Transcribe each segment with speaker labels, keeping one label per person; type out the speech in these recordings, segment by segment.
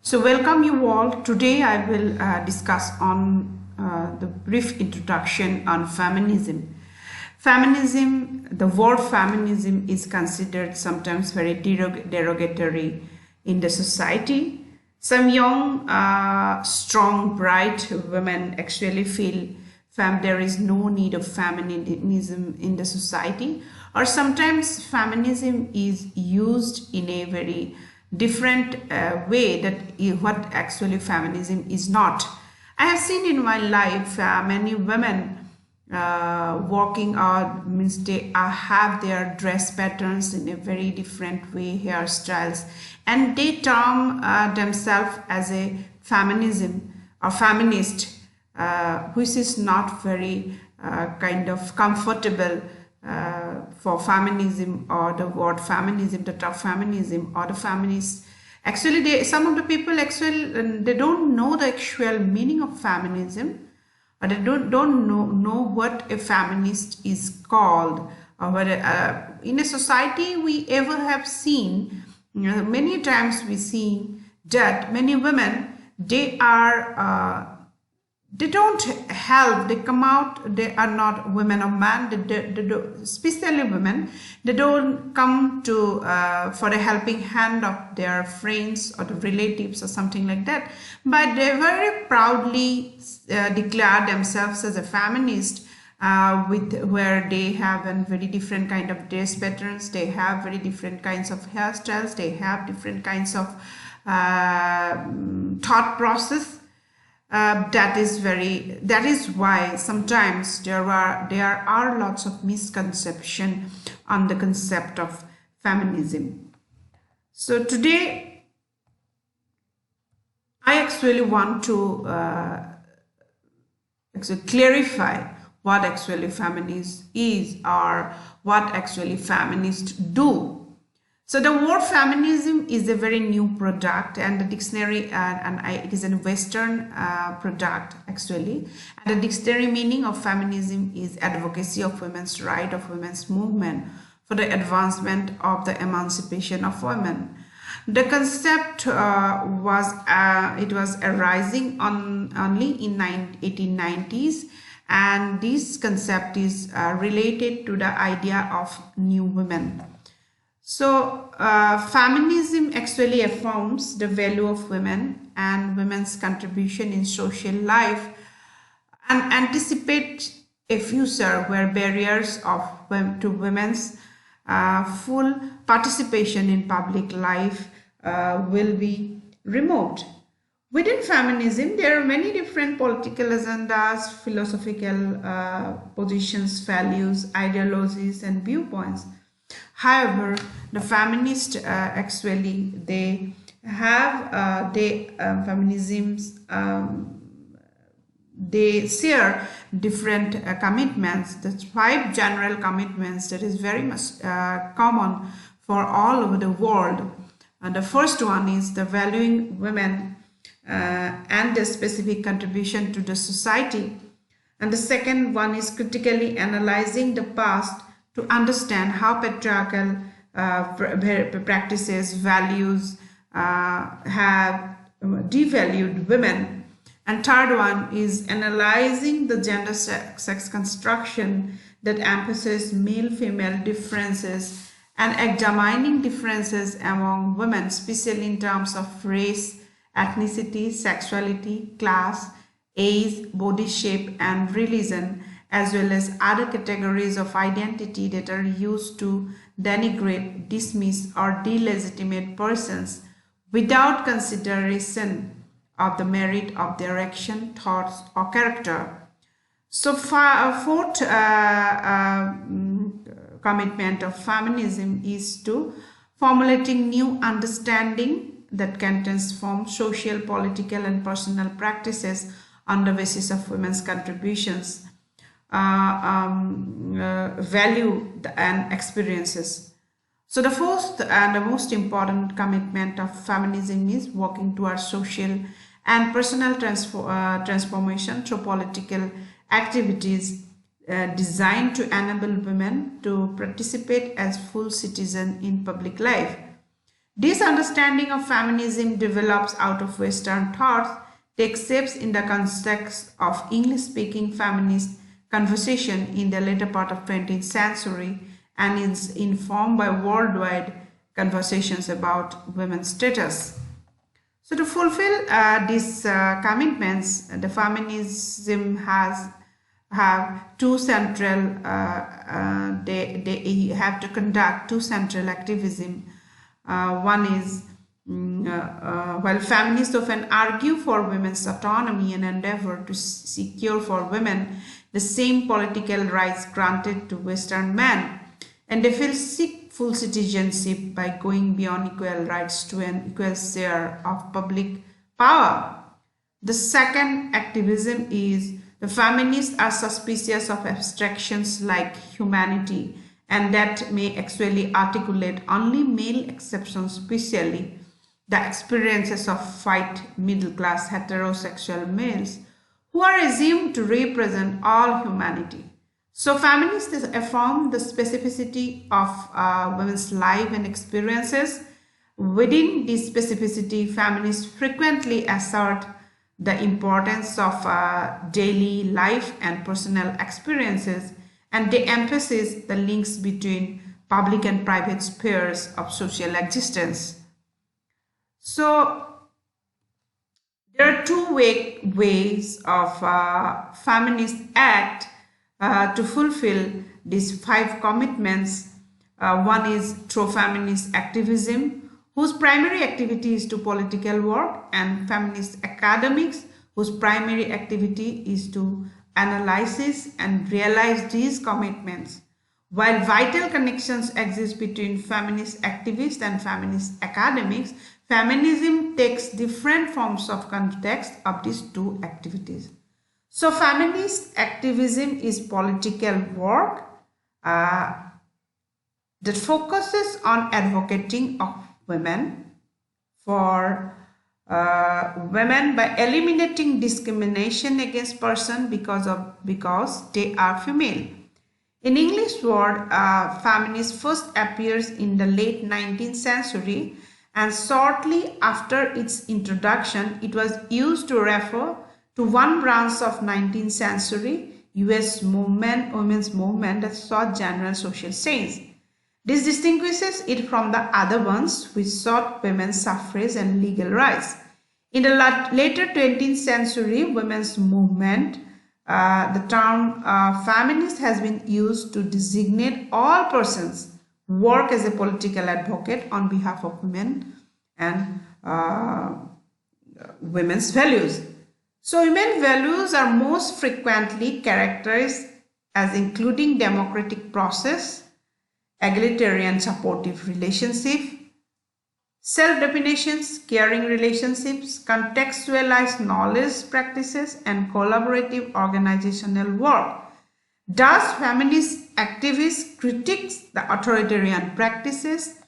Speaker 1: So welcome you all. Today I will discuss on the brief introduction on feminism. Feminism, the word feminism is considered sometimes very derogatory in the society. Some young, strong, bright women actually feel there is no need of feminism in the society, or sometimes feminism is used in a very different way that what actually feminism is not. I have seen in my life many women walking out, means they have their dress patterns in a very different way, hairstyles, and they term themselves as a feminism or feminist, which is not very kind of comfortable for feminism, or the word feminism, the term feminism or the feminist. Actually, some of the people actually they don't know the actual meaning of feminism, or they don't know what a feminist is called, or whether in a society we ever have seen, many times we see that many women, they are they don't help, they come out, they are not women or man, especially women, they don't come to for a helping hand of their friends or the relatives or something like that, but they very proudly declare themselves as a feminist, where they have a very different kind of dress patterns, they have very different kinds of hairstyles, they have different kinds of thought process. That is why sometimes there are lots of misconception on the concept of feminism. So today I actually want to clarify what actually feminist is, or what actually feminists do. So the word feminism is a very new product, and the dictionary, it is a Western product actually. And the dictionary meaning of feminism is advocacy of women's right, of women's movement for the advancement of the emancipation of women. The concept was arising only in 1890s, and this concept is related to the idea of new women. So feminism actually affirms the value of women and women's contribution in social life, and anticipates a future where barriers to women's full participation in public life will be removed. Within feminism, there are many different political agendas, philosophical positions, values, ideologies, and viewpoints. However, the feminists actually they have feminisms, they share different commitments. That's 5 general commitments that is very much common for all over the world. And the first one is the valuing women and their specific contribution to the society. And the second one is critically analyzing the past to understand how patriarchal practices, values have devalued women. And third one is analyzing the gender sex construction that emphasizes male-female differences and examining differences among women, especially in terms of race, ethnicity, sexuality, class, age, body shape, and religion, as well as other categories of identity that are used to denigrate, dismiss, or delegitimate persons without consideration of the merit of their action, thoughts, or character. So fourth commitment of feminism is to formulating new understanding that can transform social, political, and personal practices on the basis of women's contributions, value, and experiences. So the fourth and the most important commitment of feminism is working towards social and personal transformation through political activities designed to enable women to participate as full citizens in public life. This understanding of feminism develops out of Western thoughts, takes shapes in the context of English-speaking feminist conversation in the later part of 20th century and is informed by worldwide conversations about women's status. So to fulfill these commitments, the feminism have two central, they have to conduct two central activism. One is, while feminists often argue for women's autonomy and endeavor to secure for women the same political rights granted to Western men, and they will seek full citizenship by going beyond equal rights to an equal share of public power. The second activism is the feminists are suspicious of abstractions like humanity and that may actually articulate only male exceptions, especially the experiences of white middle-class heterosexual males who are assumed to represent all humanity. So feminists affirm the specificity of women's life and experiences. Within this specificity, feminists frequently assert the importance of daily life and personal experiences, and they emphasize the links between public and private spheres of social existence. So there are two ways of feminist act to fulfill these 5 commitments. One is through feminist activism, whose primary activity is to political work, and feminist academics, whose primary activity is to analyze and realize these commitments. While vital connections exist between feminist activists and feminist academics, feminism takes different forms of context of these two activities. So feminist activism is political work that focuses on advocating of women for women by eliminating discrimination against person because they are female. In English word, feminist first appears in the late 19th century, and shortly after its introduction, it was used to refer to one branch of 19th century US women's movement that sought general social change. This distinguishes it from the other ones which sought women's suffrage and legal rights. In the later 20th century women's movement, the term feminist has been used to designate all persons who work as a political advocate on behalf of women and women's values. So women's values are most frequently characterized as including democratic process, egalitarian supportive relationship, self-definitions, caring relationships, contextualized knowledge practices, and collaborative organizational work. Thus, feminist activists critique the authoritarian practices,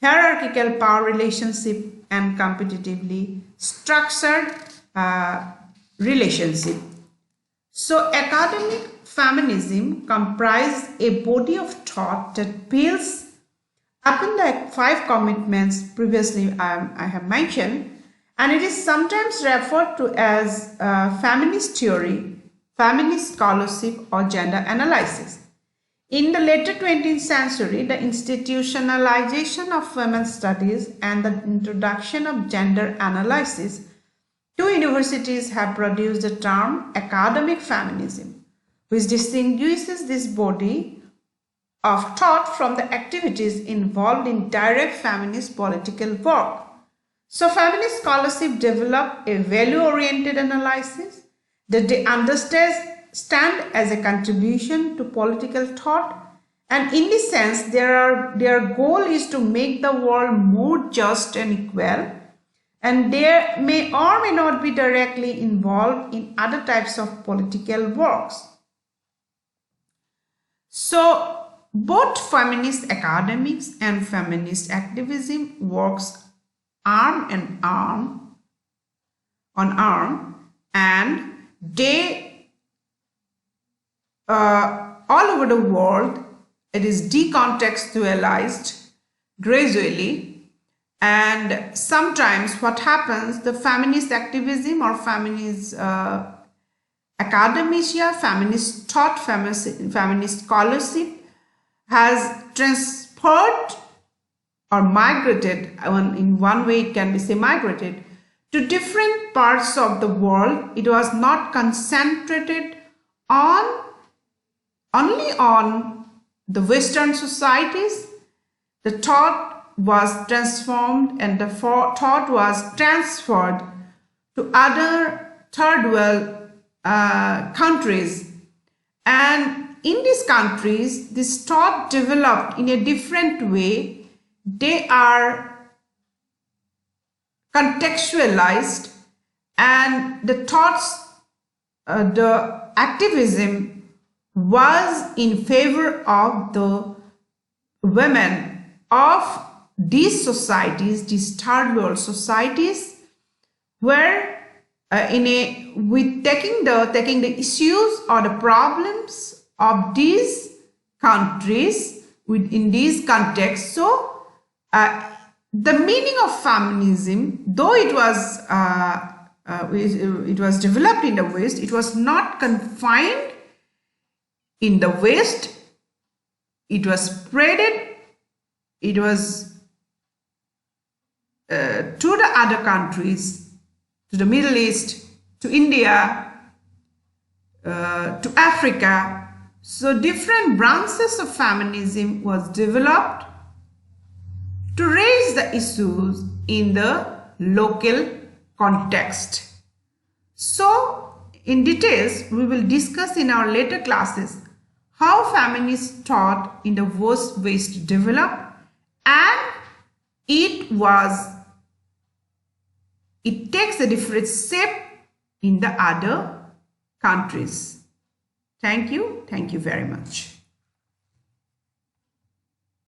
Speaker 1: hierarchical power relationship, and competitively structured relationship. So academic feminism comprises a body of thought that builds upon the 5 commitments previously I have mentioned, and it is sometimes referred to as feminist theory, feminist scholarship, or gender analysis. In the later 20th century, the institutionalization of women's studies and the introduction of gender analysis, 2 universities have produced the term academic feminism, which distinguishes this body of thought from the activities involved in direct feminist political work. So feminist scholarship develop a value-oriented analysis that they understand as a contribution to political thought, and in this sense their goal is to make the world more just and equal, and they may or may not be directly involved in other types of political works. So both feminist academics and feminist activism works arm in arm, and they all over the world it is decontextualized gradually, And sometimes what happens, the feminist activism or feminist academia, feminist thought, feminist scholarship has transferred or migrated, in one way it can be say migrated, to different parts of the world. It was not concentrated only on the Western societies. The thought was transformed and the thought was transferred to other third world countries. And in these countries, this thought developed in a different way. They are contextualized, and the thoughts, the activism was in favor of the women of these societies, these third world societies, where with taking the issues or the problems of these countries within these contexts. So the meaning of feminism, though it was developed in the West, it was not confined in the West. It was spreaded. It was to the other countries, to the Middle East, to India, to Africa. So different branches of feminism was developed to raise the issues in the local context. So in details, we will discuss in our later classes how feminist thought in the West developed, and it takes a different shape in the other countries. Thank you very much.